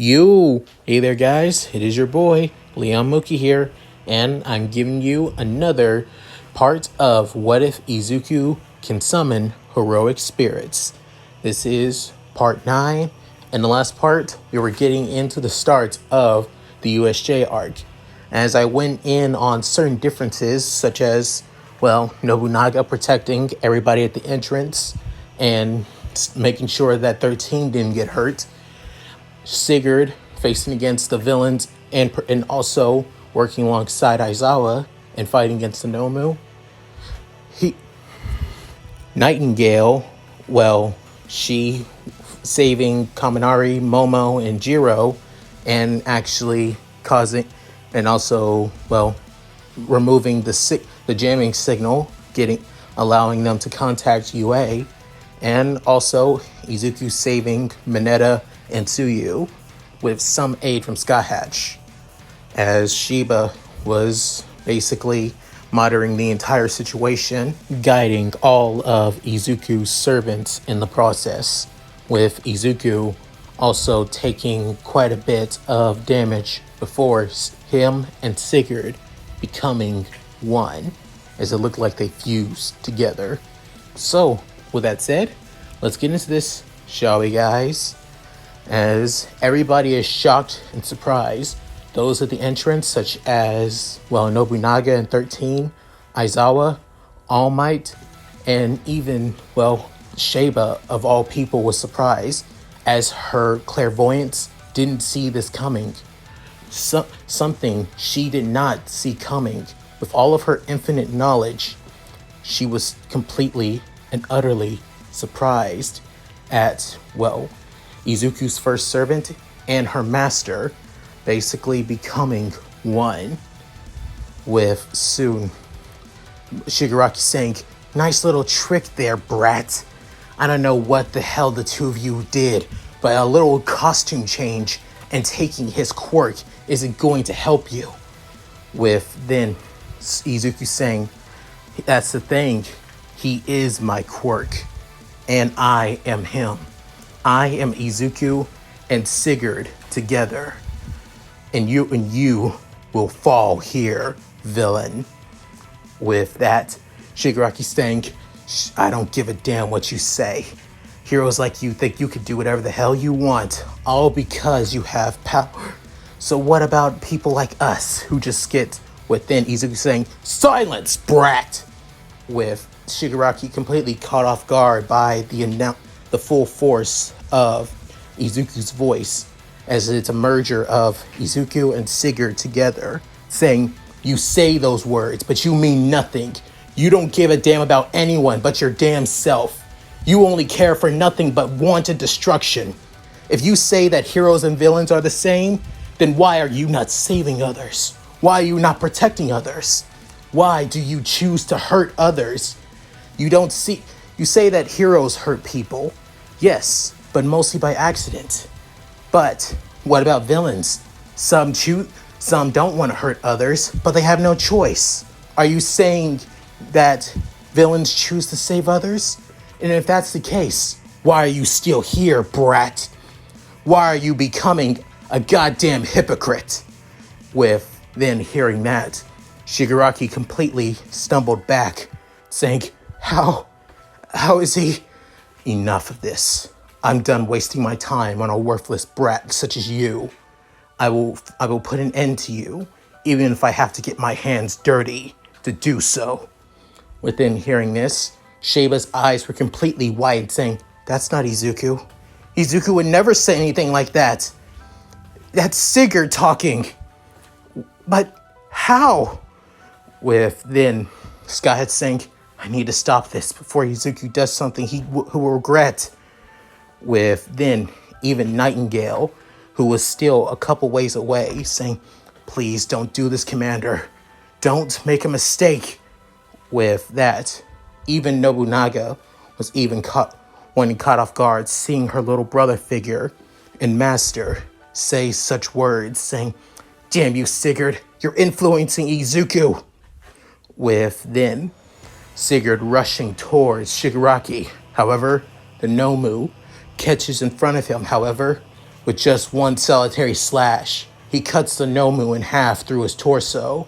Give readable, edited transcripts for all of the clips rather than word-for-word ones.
Hey there guys, it is your boy, Leon Mookie here, and I'm giving you another part of What If Izuku Can Summon Heroic Spirits. This is part 9, and the last part, we were getting into the start of the USJ arc. As I went in on certain differences, such as, Nobunaga protecting everybody at the entrance, and making sure that 13 didn't get hurt, Sigurd facing against the villains and also working alongside Aizawa and fighting against the Nomu. Nightingale, she saving Kaminari, Momo, and Jiro, and actually removing the jamming signal, allowing them to contact UA, and also Izuku saving Mineta and Tsuyu with some aid from Sky Hatch, as Shiba was basically monitoring the entire situation, guiding all of Izuku's servants in the process, with Izuku also taking quite a bit of damage before him and Sigurd becoming one, as it looked like they fused together. So, with that said, let's get into this, shall we, guys? As everybody is shocked and surprised, those at the entrance, such as, Nobunaga and 13, Aizawa, All Might, and even, Sheba, of all people, was surprised, as her clairvoyance didn't see this coming. Something she did not see coming. With all of her infinite knowledge, she was completely and utterly surprised at, Izuku's first servant and her master basically becoming one, with soon Shigaraki saying, "Nice little trick there, brat. I don't know what the hell the two of you did, but a little costume change and taking his quirk isn't going to help you." With then Izuku saying, "That's the thing, he is my quirk, and I am him. I am Izuku and Sigurd together, and you will fall here, villain." With that, Shigaraki saying, "I don't give a damn what you say. Heroes like you think you could do whatever the hell you want, all because you have power. So what about people like us who just get," within Izuku saying, "Silence, brat!" With Shigaraki completely caught off guard by the full force of Izuku's voice, as it's a merger of Izuku and Sigurd together, saying, "You say those words, but you mean nothing. You don't give a damn about anyone but your damn self. You only care for nothing but wanted destruction. If you say that heroes and villains are the same, then why are you not saving others? Why are you not protecting others? Why do you choose to hurt others? You say that heroes hurt people. Yes, but mostly by accident. But what about villains? Some don't want to hurt others, but they have no choice. Are you saying that villains choose to save others? And if that's the case, why are you still here, brat? Why are you becoming a goddamn hypocrite?" With then hearing that, Shigaraki completely stumbled back, saying, How is he? Enough of this. I'm done wasting my time on a worthless brat such as you. I will put an end to you, even if I have to get my hands dirty to do so." Within hearing this, Sheba's eyes were completely wide, saying, "That's not Izuku. Izuku would never say anything like that. That's Sigurd talking. But how?" With then Skyhead saying, "I need to stop this before Izuku does something he will regret." With then even Nightingale, who was still a couple ways away, saying, "Please don't do this, Commander. Don't make a mistake." With that, even Nobunaga was caught off guard, seeing her little brother figure and master say such words, saying, "Damn you, Sigurd, you're influencing Izuku." With then Sigurd rushing towards Shigaraki. However, the Nomu catches in front of him. However, With just one solitary slash, he cuts the Nomu in half through his torso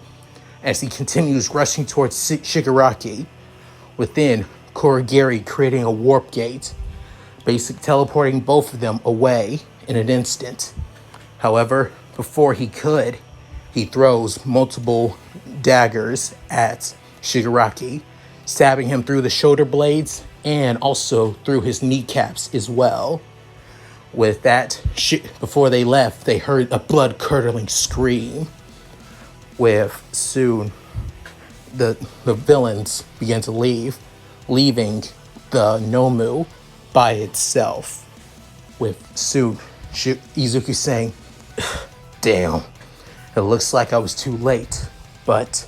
as he continues rushing towards Shigaraki, within Kurogiri creating a warp gate, basically teleporting both of them away in an instant. However, before he could, he throws multiple daggers at Shigaraki, stabbing him through the shoulder blades and also through his kneecaps as well. With that, before they left, they heard a blood-curdling scream. With soon, the villains began to leave, leaving the Nomu by itself. With soon, Izuku saying, "Damn, it looks like I was too late, but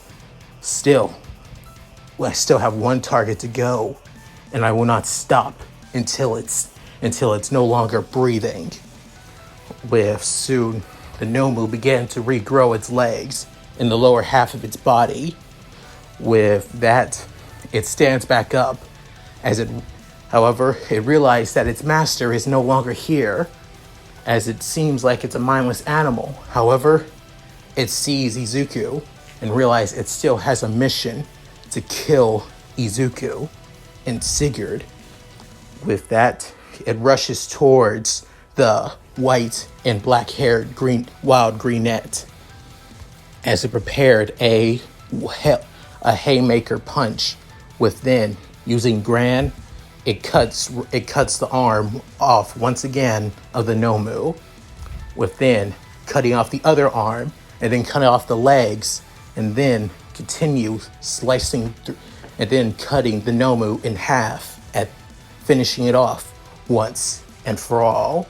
still, I still have one target to go, and I will not stop until it's no longer breathing." With soon, the Nomu began to regrow its legs in the lower half of its body. With that, it stands back up however, it realized that its master is no longer here, as it seems like it's a mindless animal. However, it sees Izuku and realizes it still has a mission to kill Izuku and Sigurd. With that, it rushes towards the white and black-haired wild greenette as it prepared a haymaker punch. Within, using Gran, it cuts the arm off once again of the Nomu. Within, cutting off the other arm and then cutting off the legs, and then continue slicing through, and then cutting the Nomu in half, at finishing it off once and for all.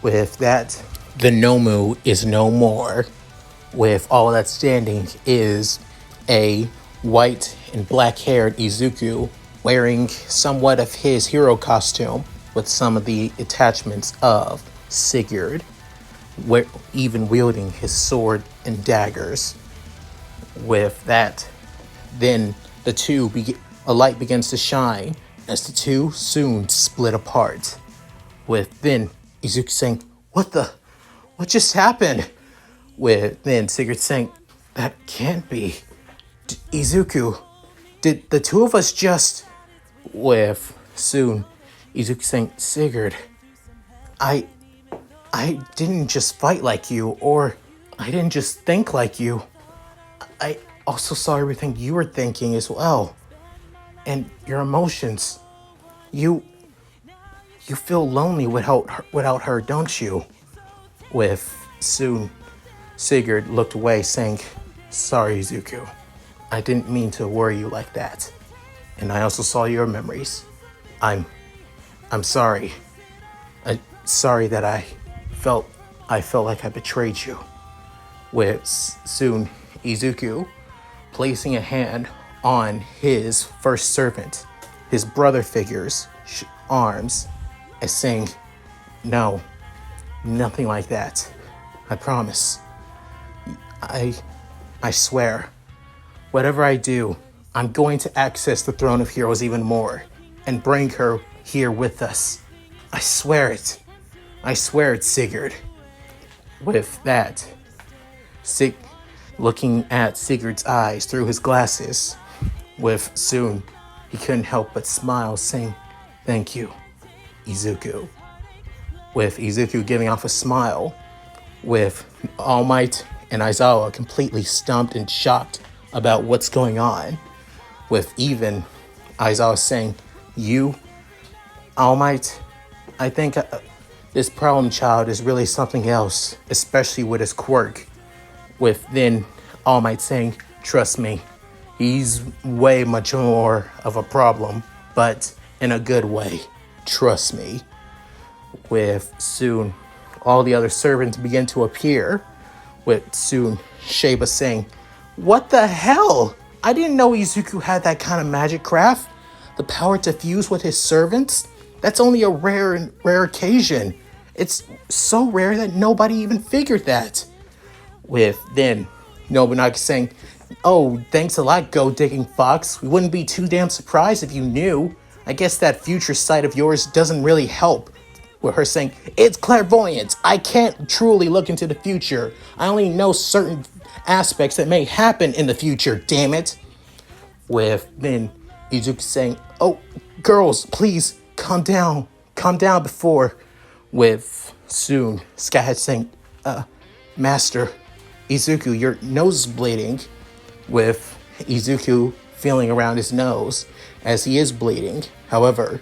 With that, the Nomu is no more. With all that's standing is a white and black-haired Izuku wearing somewhat of his hero costume with some of the attachments of Sigurd, even wielding his sword and daggers. With that, then a light begins to shine as the two soon split apart. With then Izuku saying, what just happened?" With then Sigurd saying, "That can't be. Izuku, did the two of us just..." With soon Izuku saying, "Sigurd, I didn't just fight like you, or I didn't just think like you. I also saw everything you were thinking as well. And your emotions. You feel lonely without her, don't you?" With soon, Sigurd looked away, saying, "Sorry, Izuku. I didn't mean to worry you like that. And I also saw your memories. I'm sorry. Sorry that I felt like I betrayed you." With soon, Izuku placing a hand on his first servant, his brother figure's arms, as saying, "No, nothing like that. I promise. I swear, whatever I do, I'm going to access the Throne of Heroes even more and bring her here with us. I swear it. I swear it, Sigurd." With that, looking at Sigurd's eyes through his glasses, with soon, he couldn't help but smile, saying, "Thank you, Izuku." With Izuku giving off a smile, with All Might and Aizawa completely stumped and shocked about what's going on. With even Aizawa saying, "You, All Might, I think this problem child is really something else, especially with his quirk." With then All Might saying, "Trust me, he's way much more of a problem, but in a good way. Trust me." With soon, all the other servants begin to appear, with soon Sheba saying, "What the hell? I didn't know Izuku had that kind of magic craft. The power to fuse with his servants? That's only a rare occasion. It's so rare that nobody even figured that." With then Nobunaga saying, "Oh, thanks a lot, Go Digging Fox. We wouldn't be too damn surprised if you knew. I guess that future sight of yours doesn't really help with her saying, "It's clairvoyance. I can't truly look into the future. I only know certain aspects that may happen in the future, damn it." With then Izuku saying, "Oh, girls, please calm down. Calm down before." With soon Skyhead saying, "Master, Izuku, your nose is bleeding." With Izuku feeling around his nose as he is bleeding. However,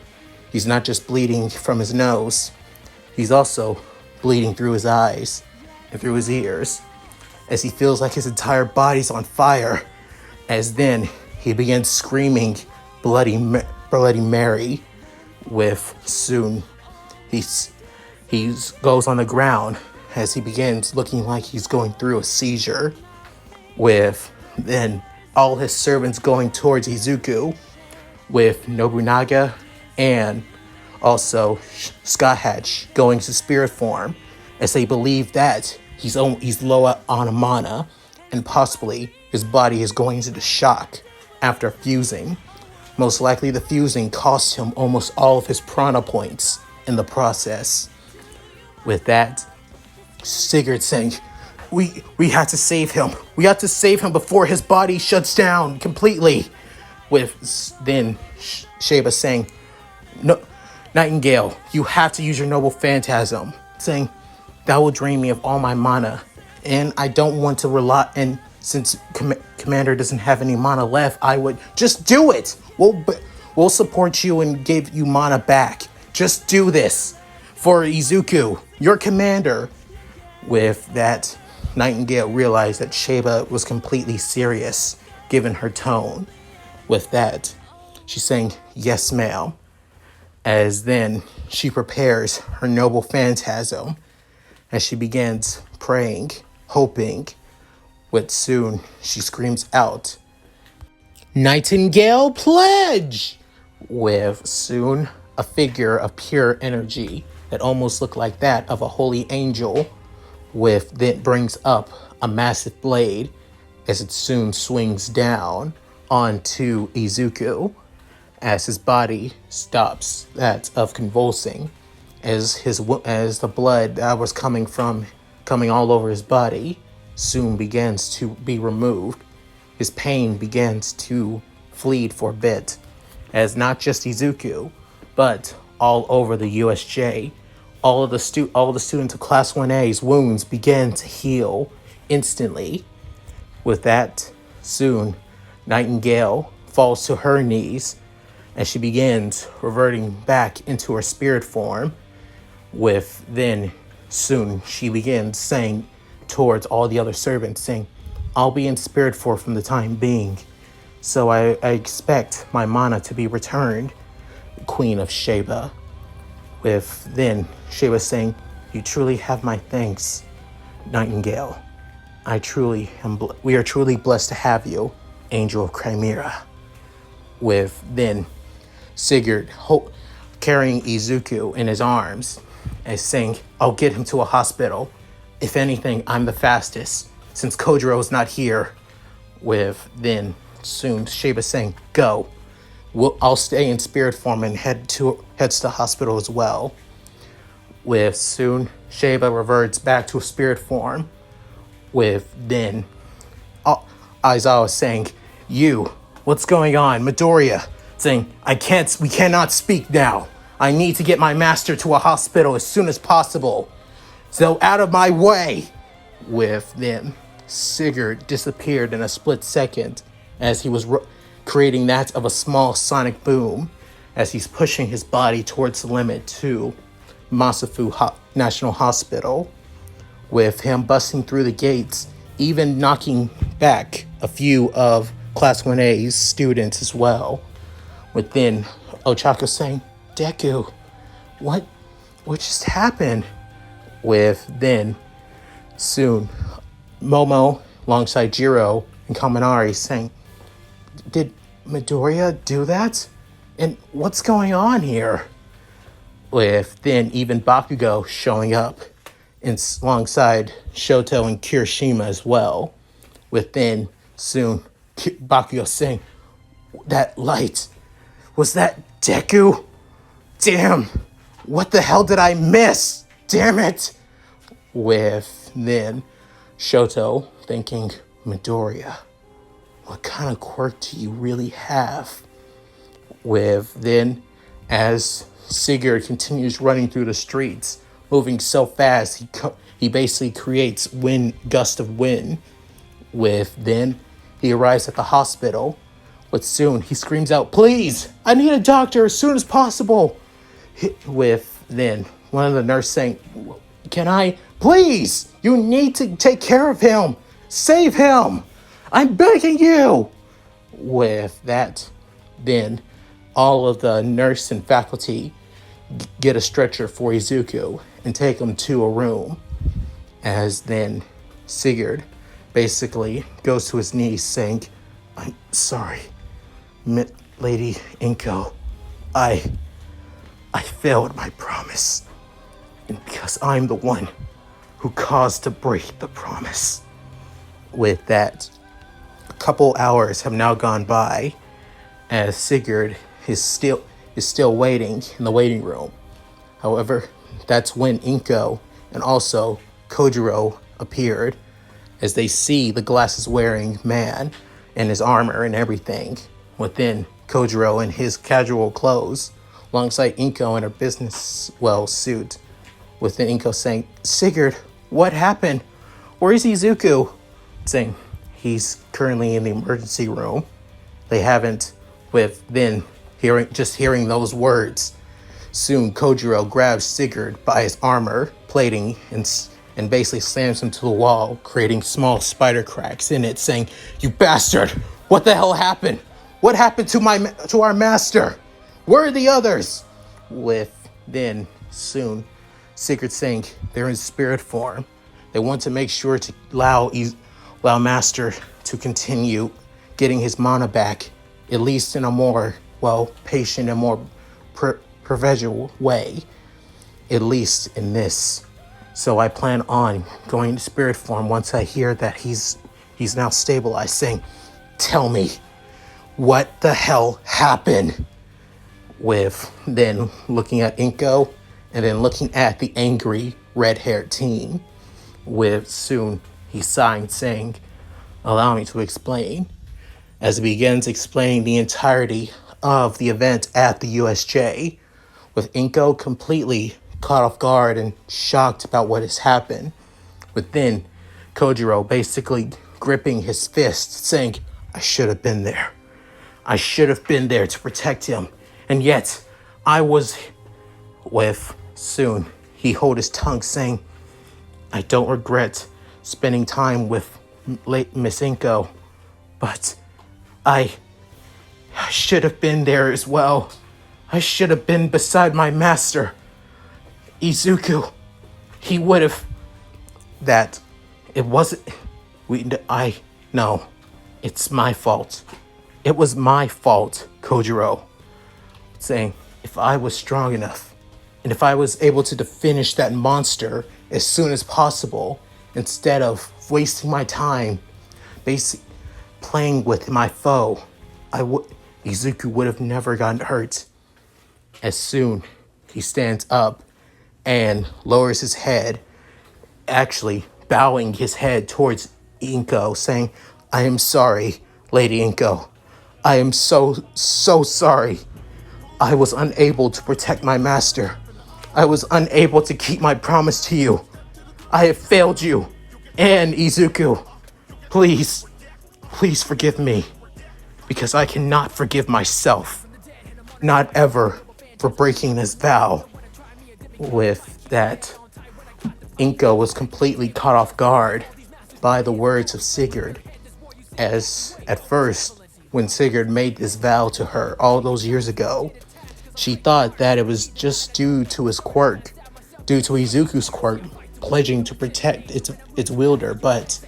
he's not just bleeding from his nose, he's also bleeding through his eyes and through his ears as he feels like his entire body's on fire. As then he begins screaming Bloody Mary. With soon he goes on the ground as he begins looking like he's going through a seizure. With then all his servants going towards Izuku, with Nobunaga and also Scott Hatch going to spirit form, as they believe that he's low on mana and possibly his body is going into the shock after fusing. Most likely the fusing cost him almost all of his prana points in the process. With that, Sigurd saying, We have to save him. We have to save him before his body shuts down completely." With then Sheba saying, "No, Nightingale, you have to use your noble phantasm." Saying, "That will drain me of all my mana. And I don't want to rely, and since Commander doesn't have any mana left, I would just do it. We'll support you and give you mana back. Just do this for Izuku, your commander." With that, Nightingale realized that Sheba was completely serious, given her tone. With that, she's saying, "Yes, ma'am." As then she prepares her noble phantasm, as she begins praying, hoping. With soon she screams out, "Nightingale pledge!" With soon a figure of pure energy that almost looked like that of a holy angel. With that brings up a massive blade as it soon swings down onto Izuku as his body stops that of convulsing, as the blood that was coming all over his body soon begins to be removed. His pain begins to flee for a bit, as not just Izuku, but all over the USJ, all the students of Class 1A's wounds began to heal instantly. With that, soon, Nightingale falls to her knees as she begins reverting back into her spirit form. With then, soon, she begins saying towards all the other servants, saying, "I'll be in spirit form from the time being, so I expect my mana to be returned, Queen of Sheba." With then Sheba saying, "You truly have my thanks, Nightingale. We are truly blessed to have you, Angel of Chimera." With then Sigurd carrying Izuku in his arms and saying, "I'll get him to a hospital. If anything, I'm the fastest, since Kojiro is not here." With then soon Sheba saying, "Go. I'll stay in spirit form and heads to the hospital as well." With soon Sheba reverts back to a spirit form. With then Aizawa saying, "What's going on?" Midoriya saying, "We cannot speak now. I need to get my master to a hospital as soon as possible. So out of my way." With then Sigurd disappeared in a split second as he was creating that of a small sonic boom as he's pushing his body towards the limit to Masafu National Hospital. With him busting through the gates, even knocking back a few of Class 1A's students as well. With then Ochako saying, "Deku, what just happened?" With then soon Momo alongside Jiro and Kaminari saying, "Did Midoriya do that? And what's going on here?" With then even Bakugo showing up alongside Shoto and Kirishima as well. With then soon Bakugo saying, "That light, was that Deku? Damn, What the hell did I miss? Damn it! With then Shoto thinking, Midoriya, what kind of quirk do you really have? With then, as Sigurd continues running through the streets, moving so fast, he basically creates gust of wind. With then, he arrives at the hospital. But soon, he screams out, please, I need a doctor as soon as possible. With then, one of the nurses saying, can I, please, you need to take care of him. Save him. I'm begging you. With that, then, all of the nurse and faculty get a stretcher for Izuku and take him to a room. As then Sigurd basically goes to his knees saying, I'm sorry, Lady Inko. I failed my promise. And because I'm the one who caused to break the promise. With that, a couple hours have now gone by as Sigurd is still waiting in the waiting room. However, that's when Inko and also Kojiro appeared as they see the glasses-wearing man and his armor and everything within Kojiro in his casual clothes alongside Inko in her business, suit. Within Inko saying, Sigurd, what happened? Where is Izuku? Saying, he's currently in the emergency room. They haven't, hearing those words. Soon Kojiro grabs Sigurd by his armor plating and basically slams him to the wall, creating small spider cracks in it, saying, you bastard! What the hell happened? What happened to our master? Where are the others? Soon Sigurd saying they're in spirit form. They want to make sure to allow Master to continue getting his mana back, at least in a more, patient and more professional way, at least in this. So I plan on going into spirit form once I hear that he's now stabilized, saying, tell me, what the hell happened? With then looking at Inko and then looking at the angry red-haired teen. With soon he signed saying, allow me to explain. As he begins explaining the entirety of the event at the USJ, with Inko completely caught off guard and shocked about what has happened. With then Kojiro basically gripping his fist, saying, I should have been there. I should have been there to protect him. And yet, I was with soon. He hold his tongue saying, I don't regret spending time with late Miss Inko, but I should have been there as well. I should have been beside my master, Izuku. He would have. That it wasn't. No, it's my fault. It was my fault, Kojiro. Saying, if I was strong enough, and if I was able to finish that monster as soon as possible, instead of wasting my time basically playing with my foe, Izuku would have never gotten hurt. As soon he stands up and lowers his head, actually bowing his head towards Inko, saying, I am sorry, Lady Inko. I am so sorry. I was unable to protect my master. I was unable to keep my promise to you. I have failed you. And Izuku, please forgive me. Because I cannot forgive myself. Not ever for breaking this vow. With that, Inko was completely caught off guard by the words of Sigurd. As at first, when Sigurd made this vow to her all those years ago, she thought that it was just due to his quirk, due to Izuku's quirk, pledging to protect its wielder. But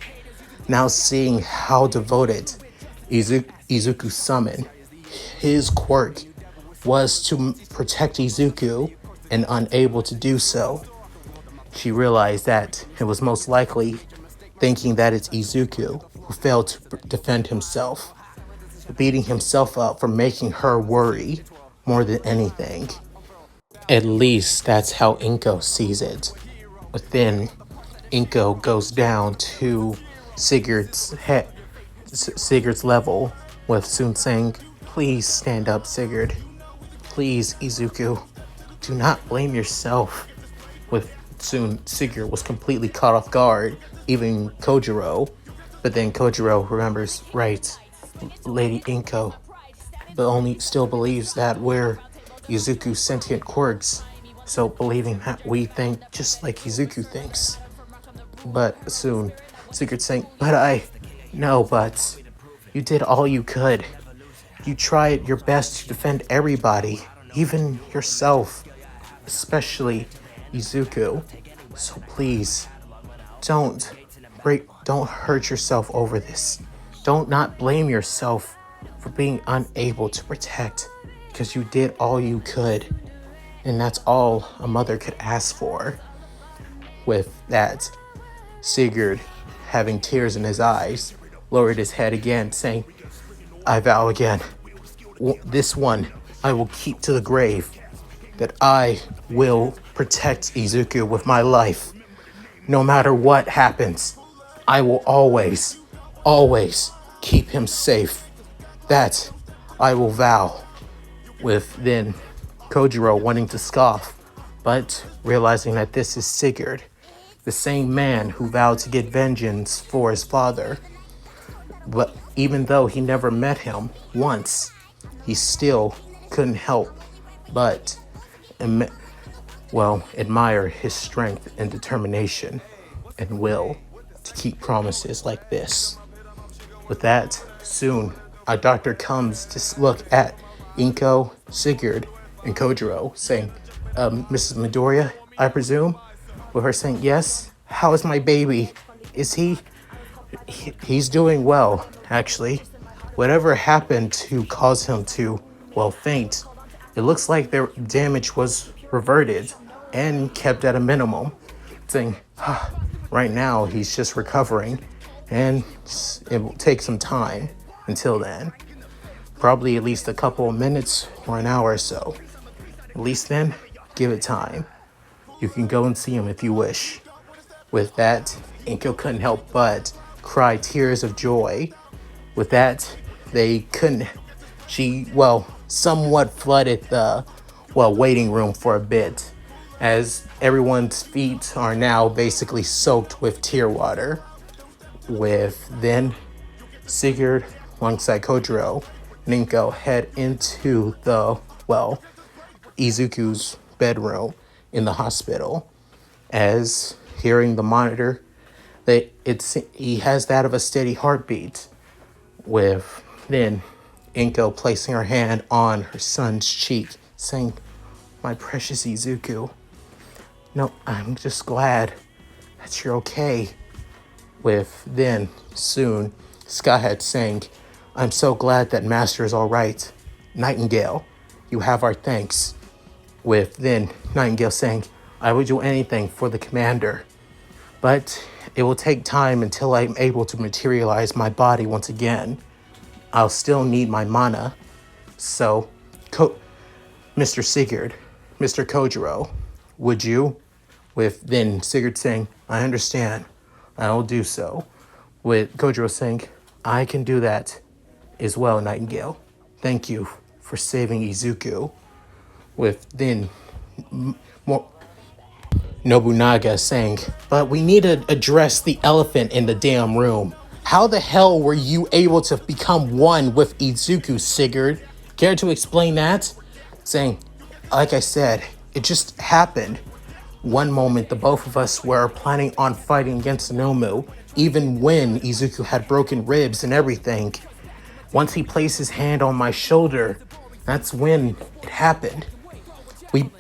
now seeing how devoted Izuku summoned, his quirk was to protect Izuku and unable to do so, she realized that it was most likely thinking that it's Izuku who failed to defend himself, beating himself up for making her worry more than anything. At least that's how Inko sees it. But then Inko goes down to Sigurd's head, Sigurd's level, with Soon saying, "Please stand up, Sigurd. Please, Izuku. Do not blame yourself." With soon, Sigurd was completely caught off guard, even Kojiro. But then Kojiro remembers, right, Lady Inko, but only still believes that we're Izuku's sentient quirks. So believing that we think just like Izuku thinks. But soon, Sigurd saying, but you did all you could. You tried your best to defend everybody, even yourself, especially Izuku. So please, don't don't hurt yourself over this. Don't not blame yourself for being unable to protect, because you did all you could. And that's all a mother could ask for. With that, Sigurd, having tears in his eyes, lowered his head again, saying, "I vow again, this one I will keep to the grave, that I will protect Izuku with my life. No matter what happens, I will always, always keep him safe. That I will vow." With then Kojiro wanting to scoff, but realizing that this is Sigurd, the same man who vowed to get vengeance for his father. But even though he never met him once, he still couldn't help but admire his strength and determination and will to keep promises like this. With that, soon a doctor comes to look at Inko, Sigurd, and Kojiro, saying, "Mrs. Midoriya, I presume?" With her saying, "Yes, how is my baby? Is he's doing well, actually. Whatever happened to cause him to, faint, it looks like their damage was reverted and kept at a minimum." Saying, right now he's just recovering, and it will take some time until then. Probably at least a couple of minutes or an hour or so. At least then, give it time. You can go and see him if you wish." With that, Inko couldn't help but cry tears of joy. With that, she somewhat flooded the, waiting room for a bit, as everyone's feet are now basically soaked with tear water. With then Sigurd, alongside Kojiro, and Inko head into the, Izuku's bedroom in the hospital, as hearing the monitor, he has that of a steady heartbeat. With then Inko placing her hand on her son's cheek, saying, "My precious Izuku, no, I'm just glad that you're okay." With then soon Skyhead saying, "I'm so glad that Master is all right. Nightingale, you have our thanks." With then Nightingale saying, "I would do anything for the commander, but it will take time until I'm able to materialize my body once again. I'll still need my mana. So, Mr. Sigurd, Mr. Kojiro, would you?" With then Sigurd saying, "I understand. I will do so." With Kojiro saying, "I can do that as well, Nightingale. Thank you for saving Izuku." With then Nobunaga saying, "But we need to address the elephant in the damn room. How the hell were you able to become one with Izuku, Sigurd? Care to explain that?" Saying, "Like I said, it just happened. One moment, the both of us were planning on fighting against Nomu, even when Izuku had broken ribs and everything. Once he placed his hand on my shoulder, that's when it happened.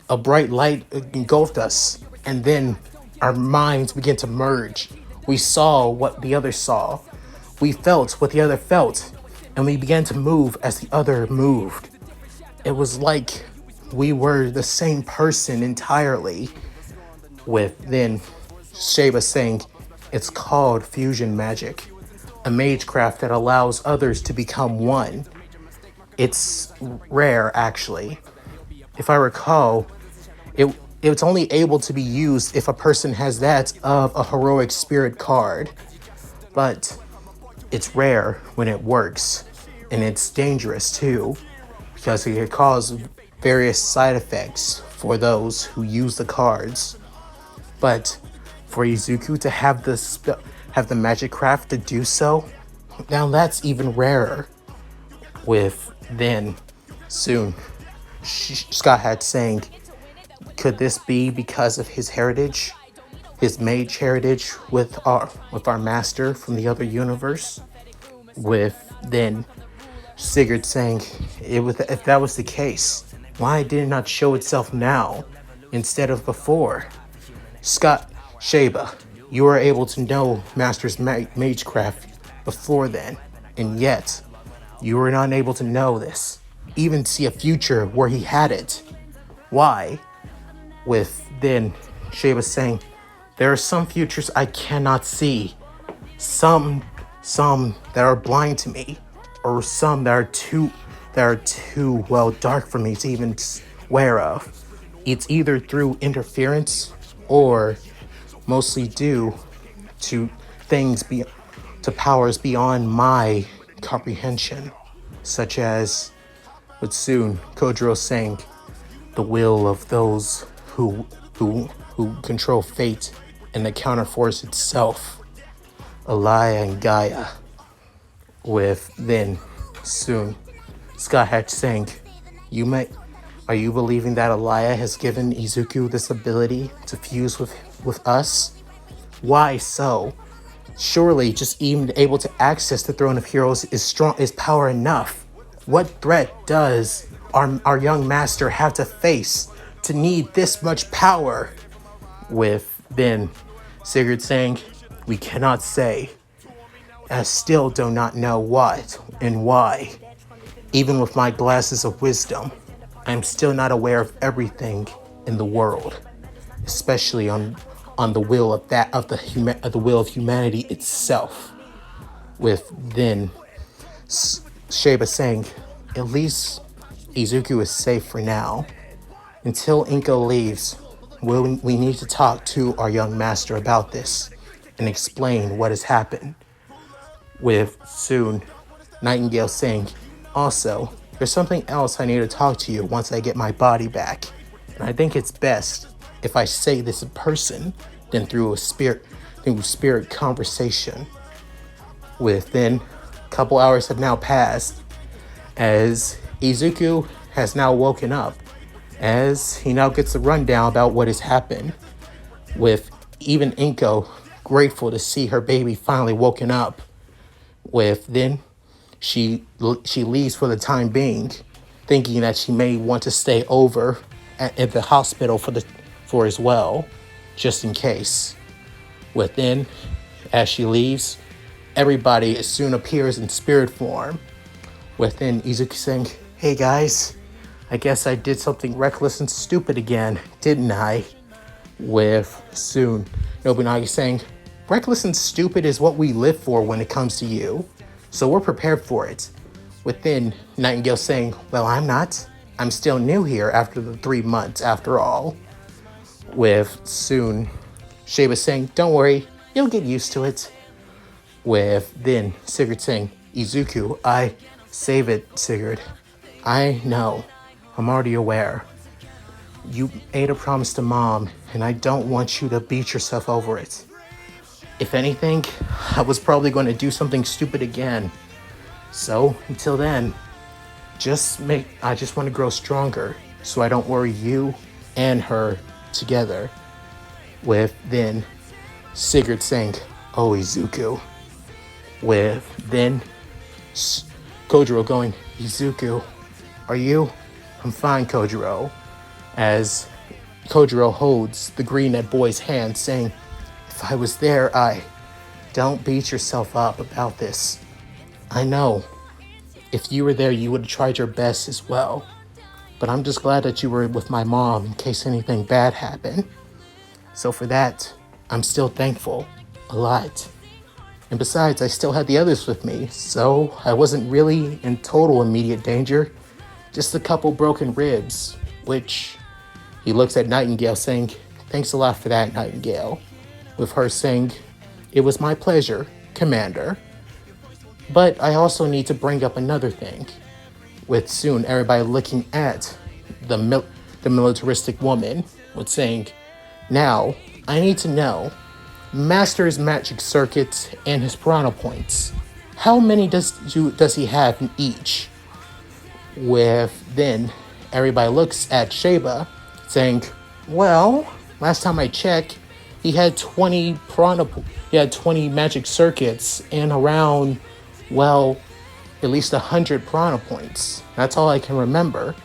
A bright light engulfed us, and then our minds began to merge. We saw what the other saw. We felt what the other felt, and we began to move as the other moved. It was like we were the same person entirely." With then Sheba saying, "It's called fusion magic, a magecraft that allows others to become one. It's rare, actually. If I recall, It it's only able to be used if a person has that of a heroic spirit card, but it's rare when it works, and it's dangerous too because it can cause various side effects for those who use the cards. But for Izuku to have have the magic craft to do so, now that's even rarer. With then soon Scott had saying, could this be because of his heritage, his mage heritage with our master from the other universe? With then Sigurd saying, if that was the case, why did it not show itself now instead of before? Scott, Sheba, you were able to know Master's magecraft before then, and yet you were not able to know this, even see a future where he had it. Why? With then Sheba saying, there are some futures I cannot see, some that are blind to me, or some that are too well dark for me to even aware of. It's either through interference or mostly due to to powers beyond my comprehension, such as with soon Kojiro saying, the will of those who control fate and the counterforce itself, Alaya and Gaia. With then soon Scott Hatch saying, are you believing that Alaya has given Izuku this ability to fuse with us? Why so? Surely just even able to access the Throne of Heroes is power enough. What threat does our young master have to face to need this much power? With then Sigurd saying, we cannot say. I still do not know what and why. Even with my glasses of wisdom, I'm still not aware of everything in the world, especially on the will of the will of humanity itself. With then Sheba saying, at least Izuku is safe for now. Until Inko leaves, we need to talk to our young master about this and explain what has happened. With soon Nightingale saying, also, there's something else I need to talk to you once I get my body back. And I think it's best if I say this in person than through spirit conversation. With then a couple hours have now passed as Izuku has now woken up, as he now gets a rundown about what has happened. With even Inko grateful to see her baby finally woken up. With then she leaves for the time being, thinking that she may want to stay over at the hospital for as well, just in case. Within, as she leaves, everybody soon appears in spirit form. Within, Izuku saying, hey guys, I guess I did something reckless and stupid again, didn't I? With soon Nobunagi saying, reckless and stupid is what we live for when it comes to you, so we're prepared for it. Within, Nightingale saying, well, I'm not. I'm still new here after the 3 months after all. With soon Sheba saying, don't worry, you'll get used to it. With then Sigurd saying, Izuku, save it, Sigurd. I know, I'm already aware. You made a promise to Mom, and I don't want you to beat yourself over it. If anything, I was probably going to do something stupid again. So, until then, I just want to grow stronger so I don't worry you and her together. With then Sigurd saying, oh, Izuku. With then Kojiro going, Izuku, are you? I'm fine, Kojiro. As Kojiro holds the green-eyed boy's hand, saying, if I was there, don't beat yourself up about this. I know. If you were there, you would have tried your best as well. But I'm just glad that you were with my mom in case anything bad happened. So for that, I'm still thankful. A lot. And besides, I still had the others with me, so I wasn't really in total immediate danger. Just a couple broken ribs, which, He looks at Nightingale saying, "Thanks a lot for that, Nightingale." With her saying, "It was my pleasure, Commander. But I also need to bring up another thing." With soon everybody looking at the militaristic woman, with saying, "Now, I need to know, Master's magic circuits and his piranha points. How many does he have in each?" With then everybody looks at Sheba, saying, "Well, last time I checked, he had 20 magic circuits and around, well, at least 100 piranha points. That's all I can remember.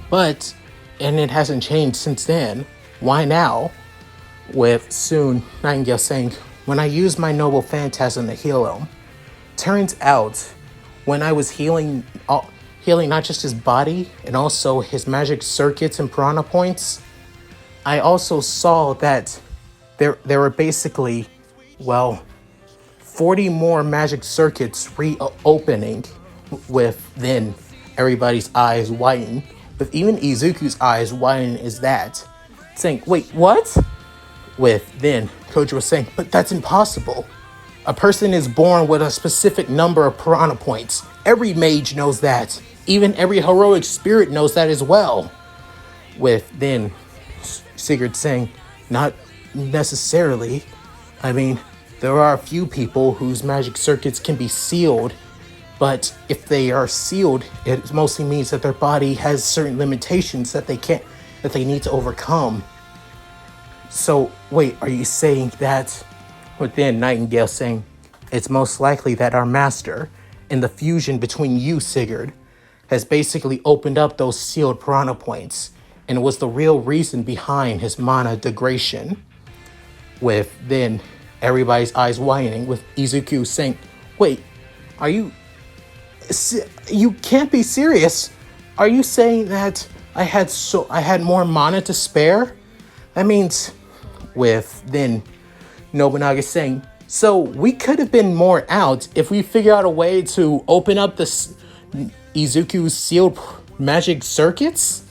But, and it hasn't changed since then. Why now?" With soon Nightingale saying, "When I used my noble phantasm to heal him, turns out when I was healing not just his body and also his magic circuits and piranha points, I also saw that there were basically, well, 40 more magic circuits reopening." With then everybody's eyes widen, with even Izuku's eyes widen is that, saying, "Wait, what?" With then Koji was saying, "But that's impossible. A person is born with a specific number of piranha points. Every mage knows that. Even every heroic spirit knows that as well." With then Sigurd saying, "Not necessarily. I mean, there are a few people whose magic circuits can be sealed, but if they are sealed, it mostly means that their body has certain limitations that they need to overcome." So, wait, are you saying that? But then Nightingale saying, "It's most likely that our master, in the fusion between you, Sigurd, has basically opened up those sealed piranha points and was the real reason behind his mana degradation." With then everybody's eyes widening, with Izuku saying, "Wait, you can't be serious. Are you saying that I had more mana to spare? That means," with then Nobunaga saying, "So we could have been more out if we figure out a way to open up Izuku's sealed magic circuits?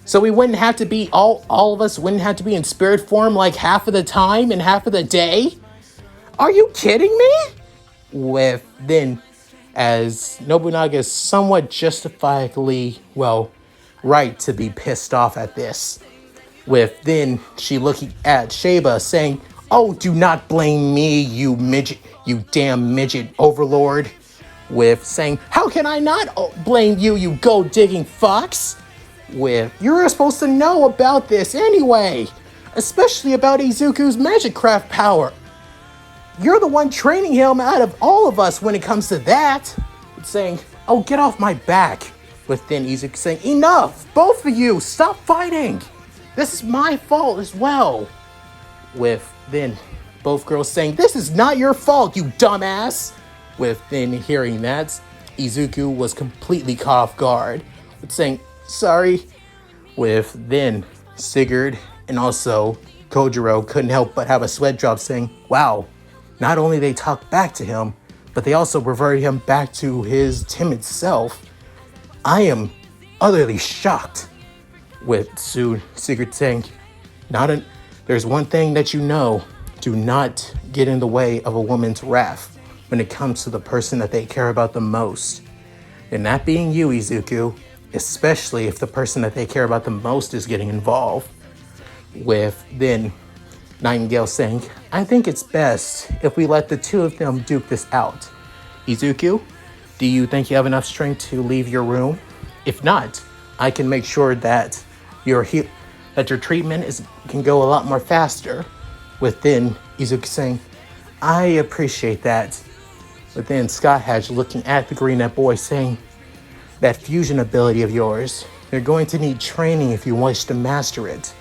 So we wouldn't have to be, all of us wouldn't have to be in spirit form like half of the time and half of the day? Are you kidding me?" With then, as Nobunaga is somewhat justifiably, well, right to be pissed off at this. With then she looking at Sheba saying, "Oh, do not blame me, you midget, you damn midget overlord." With saying, "How can I not blame you, you gold-digging fox?" With, "You're supposed to know about this anyway, especially about Izuku's magic craft power. You're the one training him out of all of us when it comes to that." Saying, "Oh, get off my back." With then Izuku saying, "Enough, both of you, stop fighting. This is my fault as well." With then both girls saying, "This is not your fault, you dumbass." With then hearing that, Izuku was completely caught off guard, with saying, "Sorry." With then Sigurd and also Kojiro couldn't help but have a sweat drop, saying, "Wow, not only they talked back to him, but they also reverted him back to his timid self. I am utterly shocked." With Sigurd saying, "There's one thing that you know, do not get in the way of a woman's wrath when it comes to the person that they care about the most. And that being you, Izuku, especially if the person that they care about the most is getting involved." With then Nightingale saying, "I think it's best if we let the two of them duke this out. Izuku, do you think you have enough strength to leave your room? If not, I can make sure that your treatment can go a lot more faster." With then Izuku saying, "I appreciate that." But then Scott Hatch looking at the Green Net Boy saying, "That fusion ability of yours, you're going to need training if you wish to master it."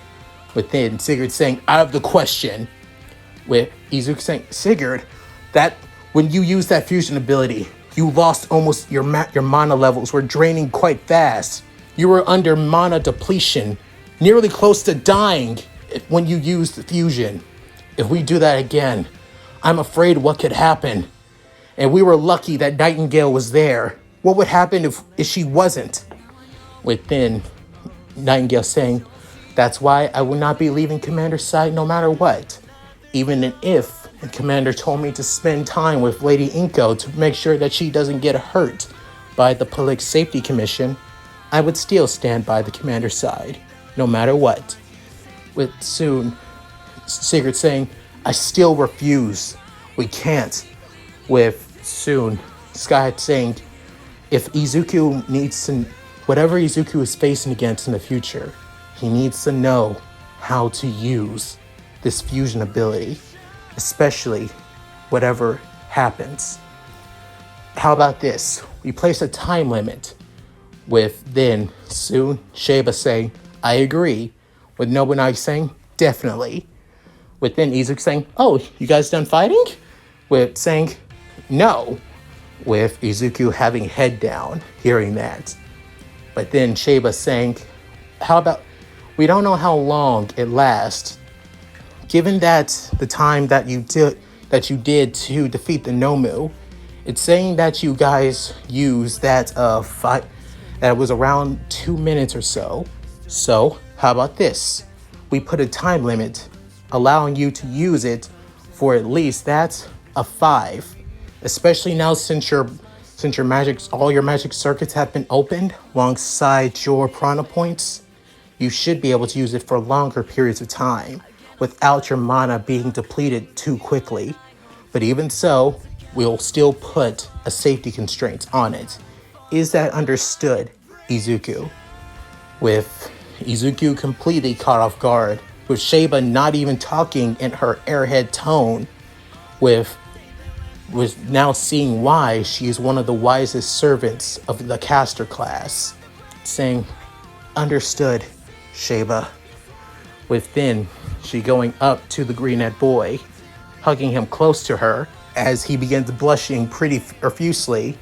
With then Sigurd saying, "Out of the question." With Izuku saying, "Sigurd, that when you used that fusion ability, you lost almost your mana levels were draining quite fast. You were under mana depletion, nearly close to dying when you used the fusion. If we do that again, I'm afraid what could happen. And we were lucky that Nightingale was there. What would happen if she wasn't?" With then Nightingale saying, That's why I will not be leaving Commander's side no matter what. Even if Commander told me to spend time with Lady Inko to make sure that she doesn't get hurt by the Public Safety Commission, I would still stand by the Commander's side, no matter what. With soon Sigurd saying, I still refuse. We can't. With soon Sky saying, if Izuku needs to, whatever Izuku is facing against in the future, he needs to know how to use this fusion ability, especially whatever happens. How about this? We place a time limit with then soon Sheba saying, I agree, with Nobunaga saying, definitely. With then Izuku saying, oh, you guys done fighting? With saying, no. With Izuku having head down, hearing that. But then Sheba saying, how about, we don't know how long it lasts. Given that the time that you did to defeat the Nomu, it's saying that you guys used that fight that was around 2 minutes or so. So how about this? We put a time limit allowing you to use it for at least that's a 5. Especially now since your all your magic circuits have been opened alongside your prana points, you should be able to use it for longer periods of time without your mana being depleted too quickly. But even so, we'll still put a safety constraint on it. Is that understood, Izuku? With Izuku completely caught off guard, with Sheba not even talking in her airhead tone, was now seeing why she is one of the wisest servants of the caster class, saying, understood, Sheba. With then she going up to the green-eyed boy, hugging him close to her as he begins blushing pretty profusely.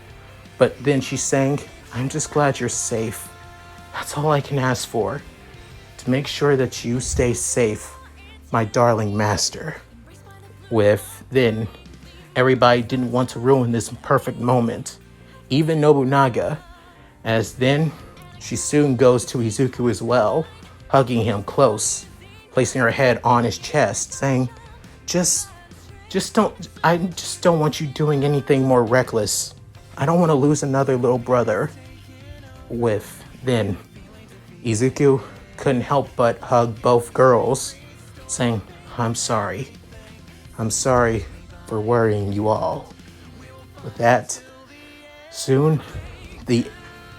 But then she's saying, I'm just glad you're safe. That's all I can ask for. To make sure that you stay safe, my darling master. With then, everybody didn't want to ruin this perfect moment. Even Nobunaga, as then she soon goes to Izuku as well, hugging him close, placing her head on his chest, saying, I just don't want you doing anything more reckless. I don't want to lose another little brother. With then, Izuku couldn't help but hug both girls, saying, I'm sorry. I'm sorry for worrying you all. With that, soon the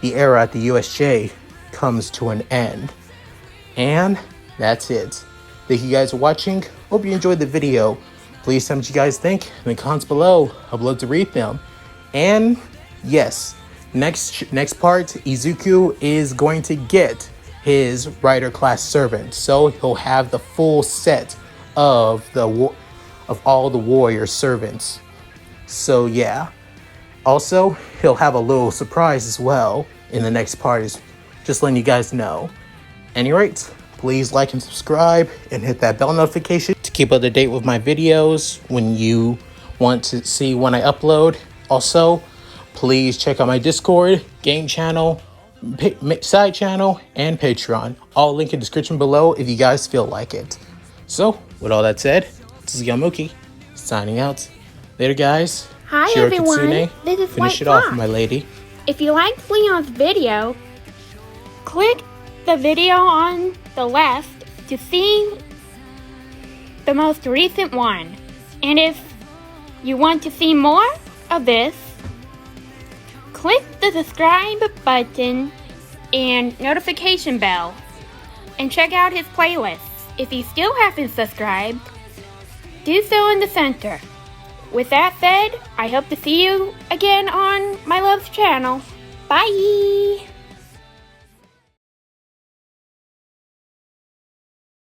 era at the USJ comes to an end. And that's it. Thank you guys for watching. Hope you enjoyed the video. Please tell me what you guys think in the comments below. I'd love to read them. And yes, next part, Izuku is going to get his rider class servant. So he'll have the full set of all the warrior servants. So yeah. Also, he'll have a little surprise as well in the next part, is just letting you guys know. Any rate, please like and subscribe and hit that bell notification to keep up to date with my videos when you want to see when I upload. Also, please check out my Discord, game channel, side channel, and Patreon. All linked in the description below if you guys feel like it. So, with all that said, this is Yamuki, signing out. Later, guys. Hi, Shiro everyone. Kitsune, this is finish White it off, Fox. my lady. If you liked Leon's video, click the video on the left to see the most recent one. And if you want to see more of this, click the subscribe button and notification bell and check out his playlists. If you still haven't subscribed, do so in the center. With that said, I hope to see you again on my love's channel. Bye!